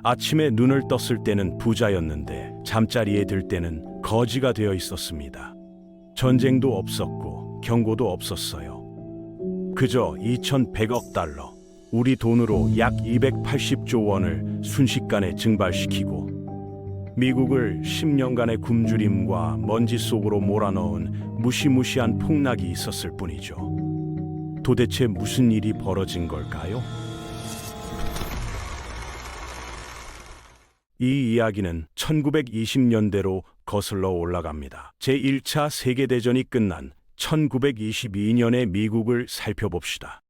아침에 눈을 떴을 때는 부자였는데 잠자리에 들 때는 거지가 되어 있었습니다. 전쟁도 없었고 경고도 없었어요. 그저 2,100억 달러, 우리 돈으로 약 280조 원을 순식간에 증발시키고 미국을 10년간의 굶주림과 먼지 속으로 몰아넣은 무시무시한 폭락이 있었을 뿐이죠. 도대체 무슨 일이 벌어진 걸까요? 이 이야기는 1920년대로 거슬러 올라갑니다. 제1차 세계대전이 끝난 1922년의 미국을 살펴봅시다.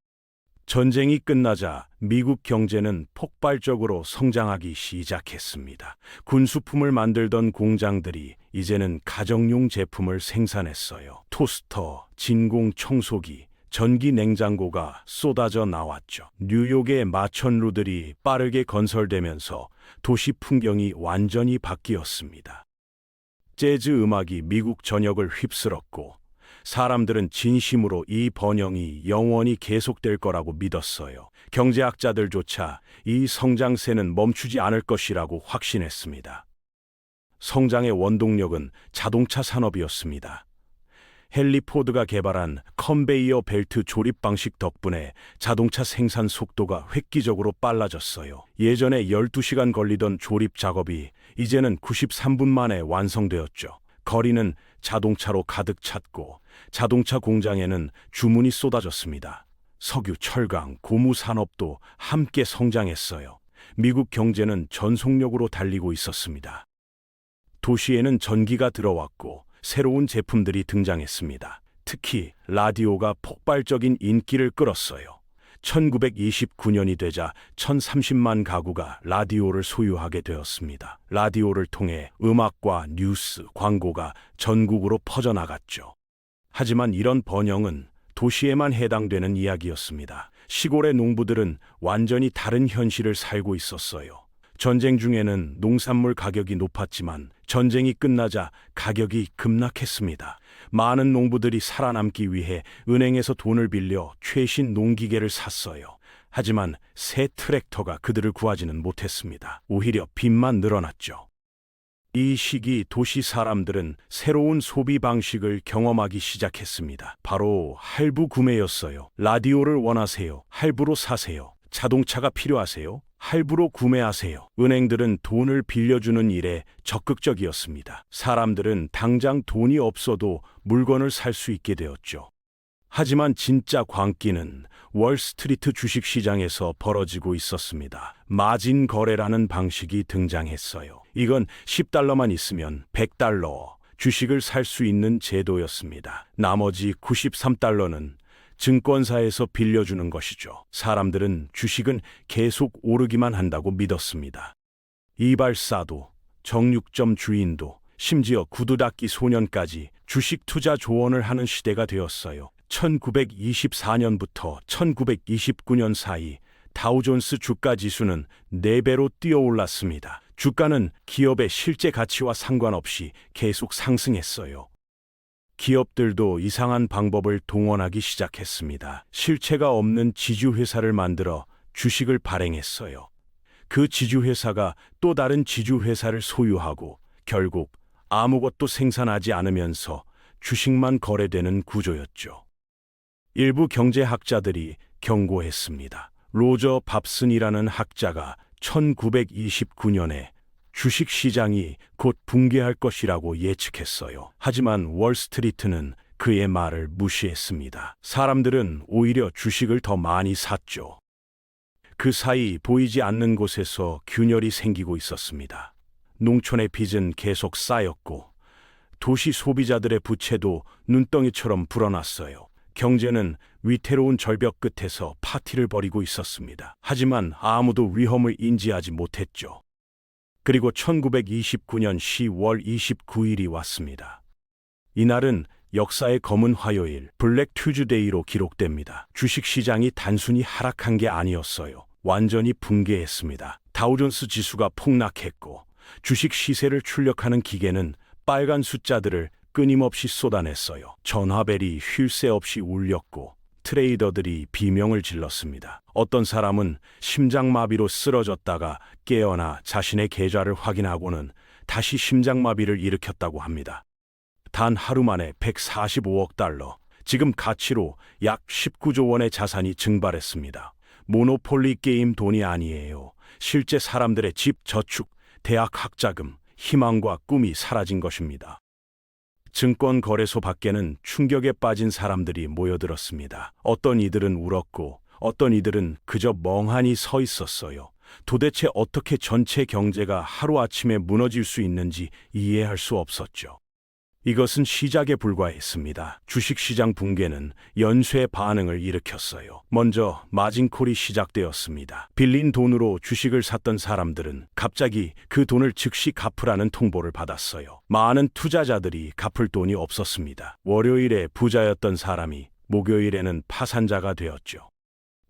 전쟁이 끝나자 미국 경제는 폭발적으로 성장하기 시작했습니다. 군수품을 만들던 공장들이 이제는 가정용 제품을 생산했어요. 토스터, 진공 청소기, 전기 냉장고가 쏟아져 나왔죠. 뉴욕의 마천루들이 빠르게 건설되면서 도시 풍경이 완전히 바뀌었습니다. 재즈 음악이 미국 전역을 휩쓸었고 사람들은 진심으로 이 번영이 영원히 계속될 거라고 믿었어요. 경제학자들조차 이 성장세는 멈추지 않을 것이라고 확신했습니다. 성장의 원동력은 자동차 산업이었습니다. 헨리 포드가 개발한 컨베이어 벨트 조립 방식 덕분에 자동차 생산 속도가 획기적으로 빨라졌어요. 예전에 12시간 걸리던 조립 작업이 이제는 93분 만에 완성되었죠. 거리는 자동차로 가득 찼고 자동차 공장에는 주문이 쏟아졌습니다. 석유, 철강, 고무 산업도 함께 성장했어요. 미국 경제는 전속력으로 달리고 있었습니다. 도시에는 전기가 들어왔고 새로운 제품들이 등장했습니다. 특히 라디오가 폭발적인 인기를 끌었어요. 1929년이 되자 1,030만 가구가 라디오를 소유하게 되었습니다. 라디오를 통해 음악과 뉴스, 광고가 전국으로 퍼져나갔죠. 하지만 이런 번영은 도시에만 해당되는 이야기였습니다. 시골의 농부들은 완전히 다른 현실을 살고 있었어요. 전쟁 중에는 농산물 가격이 높았지만 전쟁이 끝나자 가격이 급락했습니다. 많은 농부들이 살아남기 위해 은행에서 돈을 빌려 최신 농기계를 샀어요. 하지만 새 트랙터가 그들을 구하지는 못했습니다. 오히려 빚만 늘어났죠. 이 시기 도시 사람들은 새로운 소비 방식을 경험하기 시작했습니다. 바로 할부 구매였어요. 라디오를 원하세요? 할부로 사세요. 자동차가 필요하세요? 할부로 구매하세요. 은행들은 돈을 빌려주는 일에 적극적이었습니다. 사람들은 당장 돈이 없어도 물건을 살 수 있게 되었죠. 하지만 진짜 광기는 월스트리트 주식시장에서 벌어지고 있었습니다. 마진 거래라는 방식이 등장했어요. 이건 10달러만 있으면 100달러 주식을 살 수 있는 제도였습니다. 나머지 93달러는 증권사에서 빌려주는 것이죠. 사람들은 주식은 계속 오르기만 한다고 믿었습니다. 이발사도, 정육점 주인도, 심지어 구두닦이 소년까지 주식 투자 조언을 하는 시대가 되었어요. 1924년부터 1929년 사이 다우존스 주가 지수는 4배로 뛰어올랐습니다. 주가는 기업의 실제 가치와 상관없이 계속 상승했어요. 기업들도 이상한 방법을 동원하기 시작했습니다. 실체가 없는 지주회사를 만들어 주식을 발행했어요. 그 지주회사가 또 다른 지주회사를 소유하고 결국 아무것도 생산하지 않으면서 주식만 거래되는 구조였죠. 일부 경제학자들이 경고했습니다. 로저 밥슨이라는 학자가 1929년에 주식시장이 곧 붕괴할 것이라고 예측했어요. 하지만 월스트리트는 그의 말을 무시했습니다. 사람들은 오히려 주식을 더 많이 샀죠. 그 사이 보이지 않는 곳에서 균열이 생기고 있었습니다. 농촌의 빚은 계속 쌓였고 도시 소비자들의 부채도 눈덩이처럼 불어났어요. 경제는 위태로운 절벽 끝에서 파티를 벌이고 있었습니다. 하지만 아무도 위험을 인지하지 못했죠. 그리고 1929년 10월 29일이 왔습니다. 이날은 역사의 검은 화요일, 블랙 튜즈데이로 기록됩니다. 주식시장이 단순히 하락한 게 아니었어요. 완전히 붕괴했습니다. 다우존스 지수가 폭락했고 주식 시세를 출력하는 기계는 빨간 숫자들을 끊임없이 쏟아냈어요. 전화벨이 쉴 새 없이 울렸고 트레이더들이 비명을 질렀습니다. 어떤 사람은 심장마비로 쓰러졌다가 깨어나 자신의 계좌를 확인하고는 다시 심장마비를 일으켰다고 합니다. 단 하루 만에 145억 달러, 지금 가치로 약 19조 원의 자산이 증발했습니다. 모노폴리 게임 돈이 아니에요. 실제 사람들의 집, 저축, 대학 학자금, 희망과 꿈이 사라진 것입니다. 증권거래소 밖에는 충격에 빠진 사람들이 모여들었습니다. 어떤 이들은 울었고 어떤 이들은 그저 멍하니 서 있었어요. 도대체 어떻게 전체 경제가 하루아침에 무너질 수 있는지 이해할 수 없었죠. 이것은 시작에 불과했습니다. 주식시장 붕괴는 연쇄 반응을 일으켰어요. 먼저 마진콜이 시작되었습니다. 빌린 돈으로 주식을 샀던 사람들은 갑자기 그 돈을 즉시 갚으라는 통보를 받았어요. 많은 투자자들이 갚을 돈이 없었습니다. 월요일에 부자였던 사람이 목요일에는 파산자가 되었죠.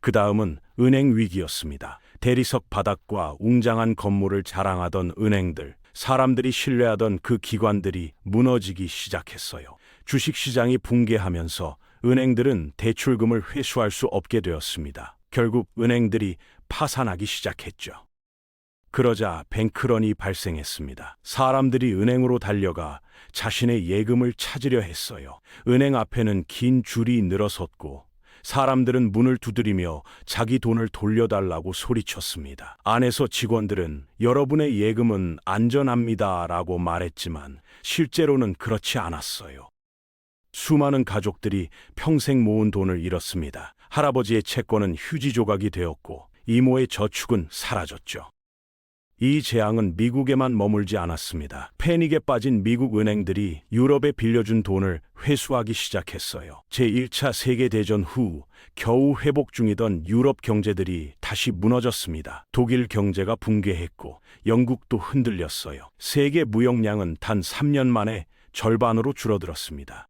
그 다음은 은행 위기였습니다. 대리석 바닥과 웅장한 건물을 자랑하던 은행들, 사람들이 신뢰하던 그 기관들이 무너지기 시작했어요. 주식시장이 붕괴하면서 은행들은 대출금을 회수할 수 없게 되었습니다. 결국 은행들이 파산하기 시작했죠. 그러자 뱅크런이 발생했습니다. 사람들이 은행으로 달려가 자신의 예금을 찾으려 했어요. 은행 앞에는 긴 줄이 늘어섰고 사람들은 문을 두드리며 자기 돈을 돌려달라고 소리쳤습니다. 안에서 직원들은 여러분의 예금은 안전합니다 라고 말했지만 실제로는 그렇지 않았어요. 수많은 가족들이 평생 모은 돈을 잃었습니다. 할아버지의 채권은 휴지 조각이 되었고 이모의 저축은 사라졌죠. 이 재앙은 미국에만 머물지 않았습니다. 패닉에 빠진 미국 은행들이 유럽에 빌려준 돈을 회수하기 시작했어요. 제1차 세계대전 후 겨우 회복 중이던 유럽 경제들이 다시 무너졌습니다. 독일 경제가 붕괴했고 영국도 흔들렸어요. 세계 무역량은 단 3년 만에 절반으로 줄어들었습니다.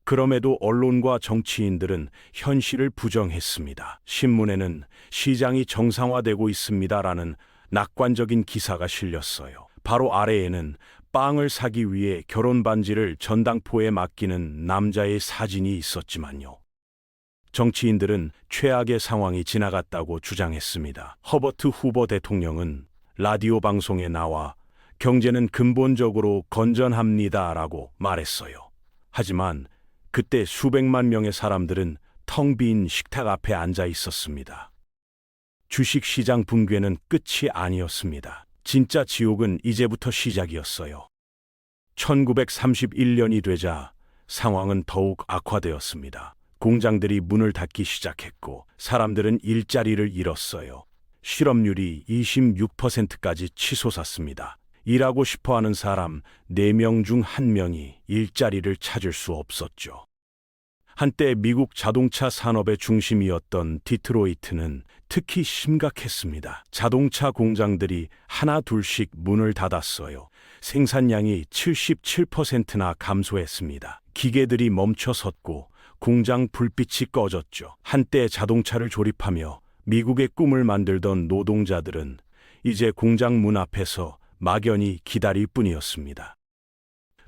그럼에도 언론과 정치인들은 현실을 부정했습니다. 신문에는 시장이 정상화되고 있습니다라는 낙관적인 기사가 실렸어요. 바로 아래에는 빵을 사기 위해 결혼 반지를 전당포에 맡기는 남자의 사진이 있었지만요. 정치인들은 최악의 상황이 지나갔다고 주장했습니다. 허버트 후버 대통령은 라디오 방송에 나와 경제는 근본적으로 건전합니다라고 말했어요. 하지만 그때 수백만 명의 사람들은 텅 빈 식탁 앞에 앉아 있었습니다. 주식시장 붕괴는 끝이 아니었습니다. 진짜 지옥은 이제부터 시작이었어요. 1931년이 되자 상황은 더욱 악화되었습니다. 공장들이 문을 닫기 시작했고 사람들은 일자리를 잃었어요. 실업률이 26%까지 치솟았습니다. 일하고 싶어하는 사람 4명 중 1명이 일자리를 찾을 수 없었죠. 한때 미국 자동차 산업의 중심이었던 디트로이트는 특히 심각했습니다. 자동차 공장들이 하나 둘씩 문을 닫았어요. 생산량이 77%나 감소했습니다. 기계들이 멈춰섰고 공장 불빛이 꺼졌죠. 한때 자동차를 조립하며 미국의 꿈을 만들던 노동자들은 이제 공장 문 앞에서 막연히 기다릴 뿐이었습니다.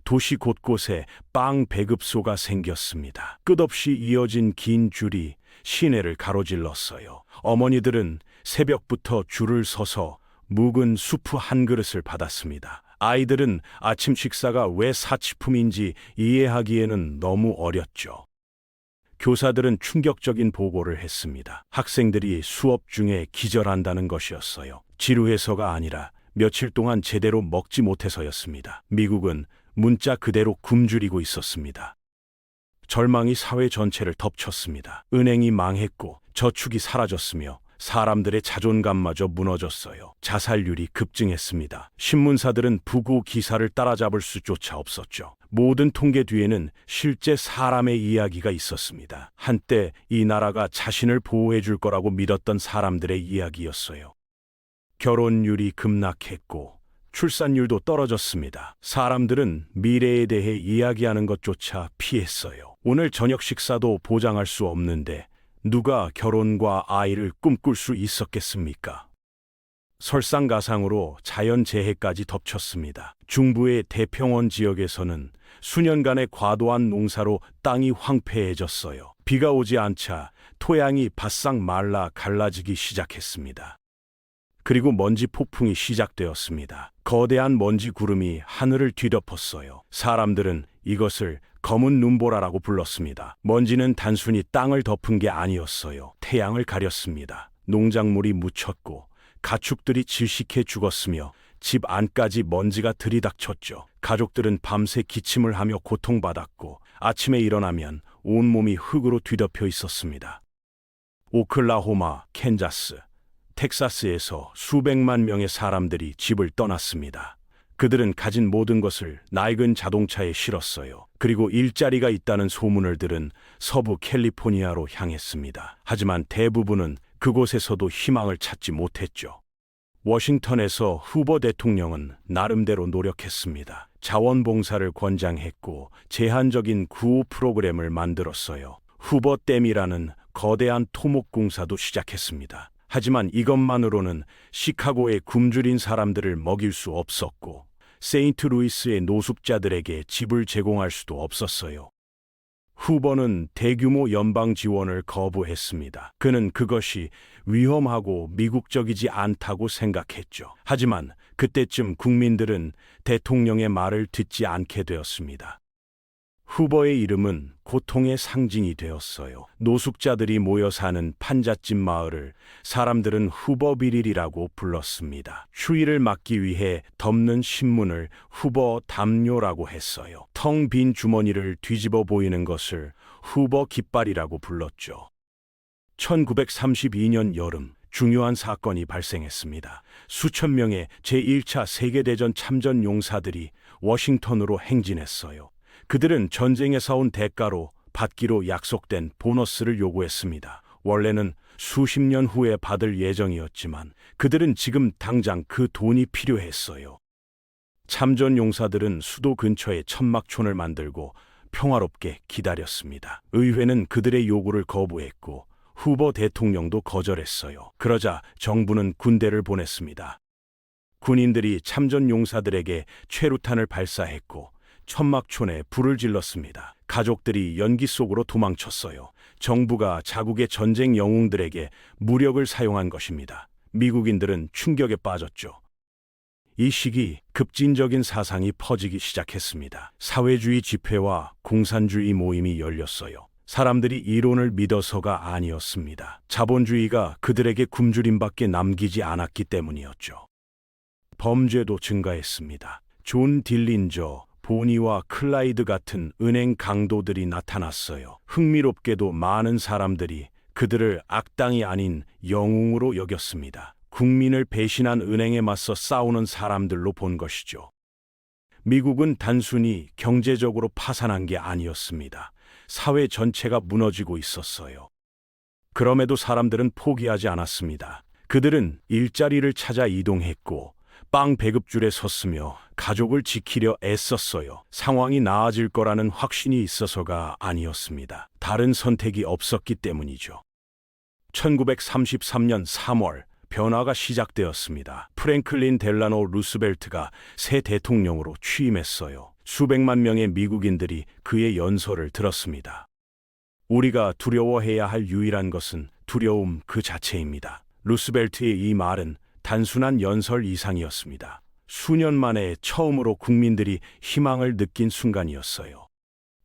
도시 곳곳에 빵 배급소가 생겼습니다. 끝없이 이어진 긴 줄이 시내를 가로질렀어요. 어머니들은 새벽부터 줄을 서서 묵은 수프 한 그릇을 받았습니다. 아이들은 아침 식사가 왜 사치품인지 이해하기에는 너무 어렸죠. 교사들은 충격적인 보고를 했습니다. 학생들이 수업 중에 기절한다는 것이었어요. 지루해서가 아니라 며칠 동안 제대로 먹지 못해서였습니다. 미국은 문자 그대로 굶주리고 있었습니다. 절망이 사회 전체를 덮쳤습니다. 은행이 망했고 저축이 사라졌으며 사람들의 자존감마저 무너졌어요. 자살률이 급증했습니다. 신문사들은 부고 기사를 따라잡을 수조차 없었죠. 모든 통계 뒤에는 실제 사람의 이야기가 있었습니다. 한때 이 나라가 자신을 보호해 줄 거라고 믿었던 사람들의 이야기였어요. 결혼율이 급락했고 출산율도 떨어졌습니다. 사람들은 미래에 대해 이야기하는 것조차 피했어요. 오늘 저녁 식사도 보장할 수 없는데 누가 결혼과 아이를 꿈꿀 수 있었겠습니까? 설상가상으로 자연재해까지 덮쳤습니다. 중부의 대평원 지역에서는 수년간의 과도한 농사로 땅이 황폐해졌어요. 비가 오지 않자 토양이 바싹 말라 갈라지기 시작했습니다. 그리고 먼지 폭풍이 시작되었습니다. 거대한 먼지 구름이 하늘을 뒤덮었어요. 사람들은 이것을 검은 눈보라라고 불렀습니다. 먼지는 단순히 땅을 덮은 게 아니었어요. 태양을 가렸습니다. 농작물이 묻혔고 가축들이 질식해 죽었으며 집 안까지 먼지가 들이닥쳤죠. 가족들은 밤새 기침을 하며 고통받았고 아침에 일어나면 온몸이 흙으로 뒤덮여 있었습니다. 오클라호마, 캔자스, 텍사스에서 수백만 명의 사람들이 집을 떠났습니다. 그들은 가진 모든 것을 낡은 자동차에 실었어요. 그리고 일자리가 있다는 소문을 들은 서부 캘리포니아로 향했습니다. 하지만 대부분은 그곳에서도 희망을 찾지 못했죠. 워싱턴에서 후보 대통령은 나름대로 노력했습니다. 자원봉사를 권장했고 제한적인 구호 프로그램을 만들었어요. 후보댐이라는 거대한 토목공사도 시작했습니다. 하지만 이것만으로는 시카고의 굶주린 사람들을 먹일 수 없었고 세인트루이스의 노숙자들에게 집을 제공할 수도 없었어요. 후보는 대규모 연방 지원을 거부했습니다. 그는 그것이 위험하고 미국적이지 않다고 생각했죠. 하지만 그때쯤 국민들은 대통령의 말을 듣지 않게 되었습니다. 후보의 이름은 고통의 상징이 되었어요. 노숙자들이 모여 사는 판잣집 마을을 사람들은 후보 비릴이라고 불렀습니다. 추위를 막기 위해 덮는 신문을 후보 담요라고 했어요. 텅 빈 주머니를 뒤집어 보이는 것을 후보 깃발이라고 불렀죠. 1932년 여름 중요한 사건이 발생했습니다. 수천 명의 제1차 세계대전 참전 용사들이 워싱턴으로 행진했어요. 그들은 전쟁에서 온 대가로 받기로 약속된 보너스를 요구했습니다. 원래는 수십 년 후에 받을 예정이었지만 그들은 지금 당장 그 돈이 필요했어요. 참전 용사들은 수도 근처에 천막촌을 만들고 평화롭게 기다렸습니다. 의회는 그들의 요구를 거부했고 후보 대통령도 거절했어요. 그러자 정부는 군대를 보냈습니다. 군인들이 참전 용사들에게 최루탄을 발사했고 천막촌에 불을 질렀습니다. 가족들이 연기 속으로 도망쳤어요. 정부가 자국의 전쟁 영웅들에게 무력을 사용한 것입니다. 미국인들은 충격에 빠졌죠. 이 시기 급진적인 사상이 퍼지기 시작했습니다. 사회주의 집회와 공산주의 모임이 열렸어요. 사람들이 이론을 믿어서가 아니었습니다. 자본주의가 그들에게 굶주림밖에 남기지 않았기 때문이었죠. 범죄도 증가했습니다. 존 딜린저, 보니와 클라이드 같은 은행 강도들이 나타났어요. 흥미롭게도 많은 사람들이 그들을 악당이 아닌 영웅으로 여겼습니다. 국민을 배신한 은행에 맞서 싸우는 사람들로 본 것이죠. 미국은 단순히 경제적으로 파산한 게 아니었습니다. 사회 전체가 무너지고 있었어요. 그럼에도 사람들은 포기하지 않았습니다. 그들은 일자리를 찾아 이동했고 빵 배급줄에 섰으며 가족을 지키려 애썼어요. 상황이 나아질 거라는 확신이 있어서가 아니었습니다. 다른 선택이 없었기 때문이죠. 1933년 3월 변화가 시작되었습니다. 프랭클린 델라노 루스벨트가 새 대통령으로 취임했어요. 수백만 명의 미국인들이 그의 연설을 들었습니다. 우리가 두려워해야 할 유일한 것은 두려움 그 자체입니다. 루스벨트의 이 말은 단순한 연설 이상이었습니다. 수년 만에 처음으로 국민들이 희망을 느낀 순간이었어요.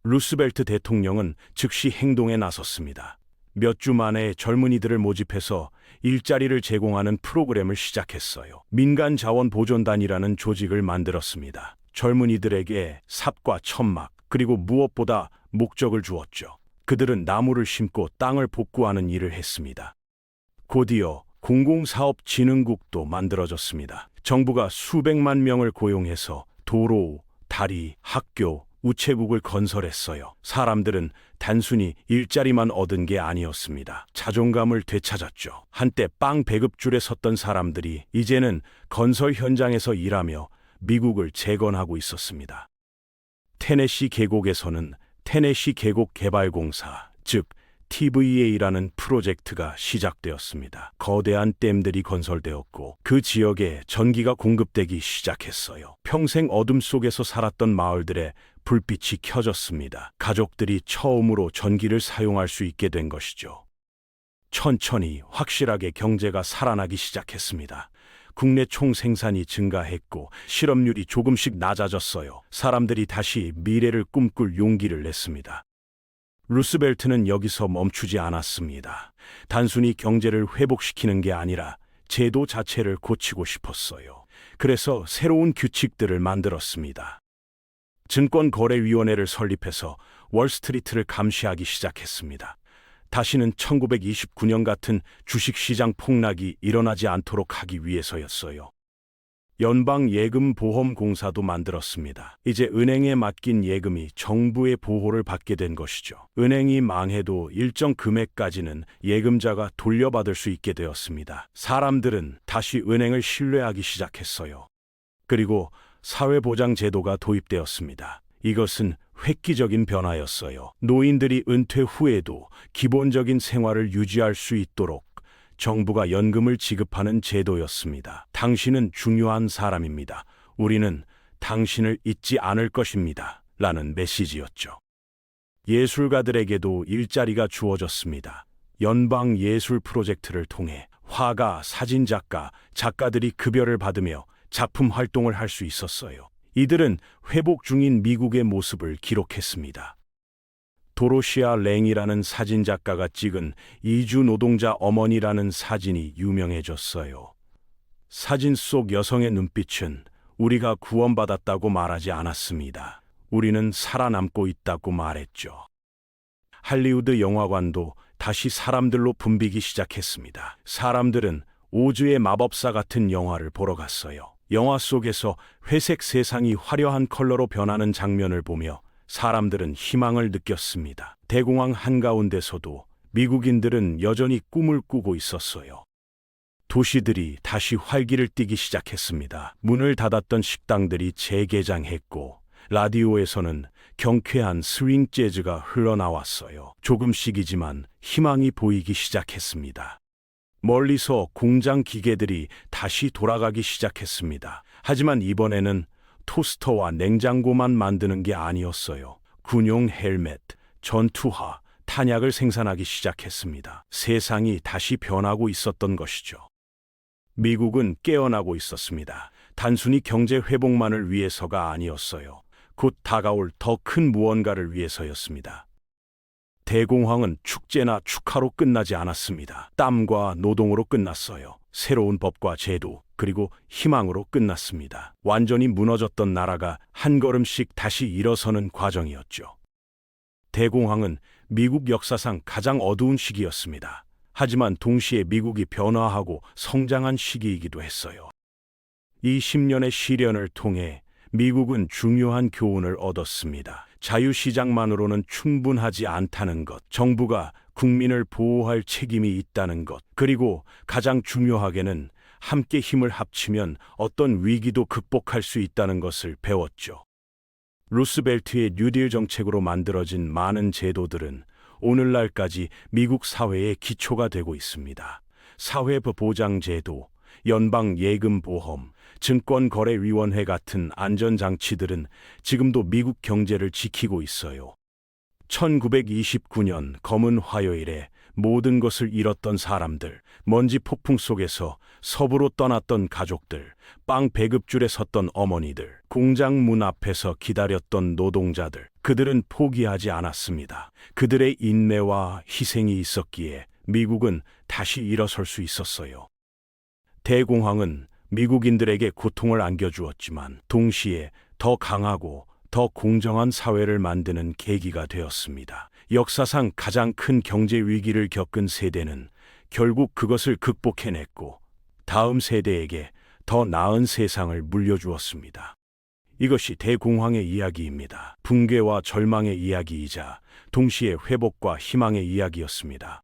루스벨트 대통령은 즉시 행동에 나섰습니다. 몇 주 만에 젊은이들을 모집해서 일자리를 제공하는 프로그램을 시작했어요. 민간자원보존단이라는 조직을 만들었습니다. 젊은이들에게 삽과 천막, 그리고 무엇보다 목적을 주었죠. 그들은 나무를 심고 땅을 복구하는 일을 했습니다. 곧이어 공공사업진흥국도 만들어졌습니다. 정부가 수백만 명을 고용해서 도로, 다리, 학교, 우체국을 건설했어요. 사람들은 단순히 일자리만 얻은 게 아니었습니다. 자존감을 되찾았죠. 한때 빵 배급줄에 섰던 사람들이 이제는 건설 현장에서 일하며 미국을 재건하고 있었습니다. 테네시 계곡에서는 테네시 계곡 개발공사, 즉 TVA라는 프로젝트가 시작되었습니다. 거대한 댐들이 건설되었고 그 지역에 전기가 공급되기 시작했어요. 평생 어둠 속에서 살았던 마을들에 불빛이 켜졌습니다. 가족들이 처음으로 전기를 사용할 수 있게 된 것이죠. 천천히 확실하게 경제가 살아나기 시작했습니다. 국내 총생산이 증가했고 실업률이 조금씩 낮아졌어요. 사람들이 다시 미래를 꿈꿀 용기를 냈습니다. 루스벨트는 여기서 멈추지 않았습니다. 단순히 경제를 회복시키는 게 아니라 제도 자체를 고치고 싶었어요. 그래서 새로운 규칙들을 만들었습니다. 증권거래위원회를 설립해서 월스트리트를 감시하기 시작했습니다. 다시는 1929년 같은 주식시장 폭락이 일어나지 않도록 하기 위해서였어요. 연방예금보험공사도 만들었습니다. 이제 은행에 맡긴 예금이 정부의 보호를 받게 된 것이죠. 은행이 망해도 일정 금액까지는 예금자가 돌려받을 수 있게 되었습니다. 사람들은 다시 은행을 신뢰하기 시작했어요. 그리고 사회보장제도가 도입되었습니다. 이것은 획기적인 변화였어요. 노인들이 은퇴 후에도 기본적인 생활을 유지할 수 있도록 정부가 연금을 지급하는 제도였습니다. 당신은 중요한 사람입니다. 우리는 당신을 잊지 않을 것입니다. 라는 메시지였죠. 예술가들에게도 일자리가 주어졌습니다. 연방 예술 프로젝트를 통해 화가, 사진작가, 작가들이 급여를 받으며 작품 활동을 할 수 있었어요. 이들은 회복 중인 미국의 모습을 기록했습니다. 도로시아 랭이라는 사진작가가 찍은 이주 노동자 어머니라는 사진이 유명해졌어요. 사진 속 여성의 눈빛은 우리가 구원받았다고 말하지 않았습니다. 우리는 살아남고 있다고 말했죠. 할리우드 영화관도 다시 사람들로 붐비기 시작했습니다. 사람들은 오즈의 마법사 같은 영화를 보러 갔어요. 영화 속에서 회색 세상이 화려한 컬러로 변하는 장면을 보며 사람들은 희망을 느꼈습니다. 대공황 한가운데서도 미국인들은 여전히 꿈을 꾸고 있었어요. 도시들이 다시 활기를 띠기 시작했습니다. 문을 닫았던 식당들이 재개장했고 라디오에서는 경쾌한 스윙 재즈가 흘러나왔어요. 조금씩이지만 희망이 보이기 시작했습니다. 멀리서 공장 기계들이 다시 돌아가기 시작했습니다. 하지만 이번에는 토스터와 냉장고만 만드는 게 아니었어요. 군용 헬멧, 전투화, 탄약을 생산하기 시작했습니다. 세상이 다시 변하고 있었던 것이죠. 미국은 깨어나고 있었습니다. 단순히 경제 회복만을 위해서가 아니었어요. 곧 다가올 더 큰 무언가를 위해서였습니다. 대공황은 축제나 축하로 끝나지 않았습니다. 땀과 노동으로 끝났어요. 새로운 법과 제도, 그리고 희망으로 끝났습니다. 완전히 무너졌던 나라가 한 걸음씩 다시 일어서는 과정이었죠. 대공황은 미국 역사상 가장 어두운 시기였습니다. 하지만 동시에 미국이 변화하고 성장한 시기이기도 했어요. 이 10년의 시련을 통해 미국은 중요한 교훈을 얻었습니다. 자유시장만으로는 충분하지 않다는 것, 정부가 국민을 보호할 책임이 있다는 것, 그리고 가장 중요하게는 함께 힘을 합치면 어떤 위기도 극복할 수 있다는 것을 배웠죠. 루스벨트의 뉴딜 정책으로 만들어진 많은 제도들은 오늘날까지 미국 사회의 기초가 되고 있습니다. 사회보장제도, 연방예금보험, 증권거래위원회 같은 안전장치들은 지금도 미국 경제를 지키고 있어요. 1929년 검은 화요일에 모든 것을 잃었던 사람들, 먼지 폭풍 속에서 서부로 떠났던 가족들, 빵 배급줄에 섰던 어머니들, 공장 문 앞에서 기다렸던 노동자들, 그들은 포기하지 않았습니다. 그들의 인내와 희생이 있었기에 미국은 다시 일어설 수 있었어요. 대공황은 미국인들에게 고통을 안겨주었지만 동시에 더 강하고 더 공정한 사회를 만드는 계기가 되었습니다. 역사상 가장 큰 경제 위기를 겪은 세대는 결국 그것을 극복해냈고 다음 세대에게 더 나은 세상을 물려주었습니다. 이것이 대공황의 이야기입니다. 붕괴와 절망의 이야기이자 동시에 회복과 희망의 이야기였습니다.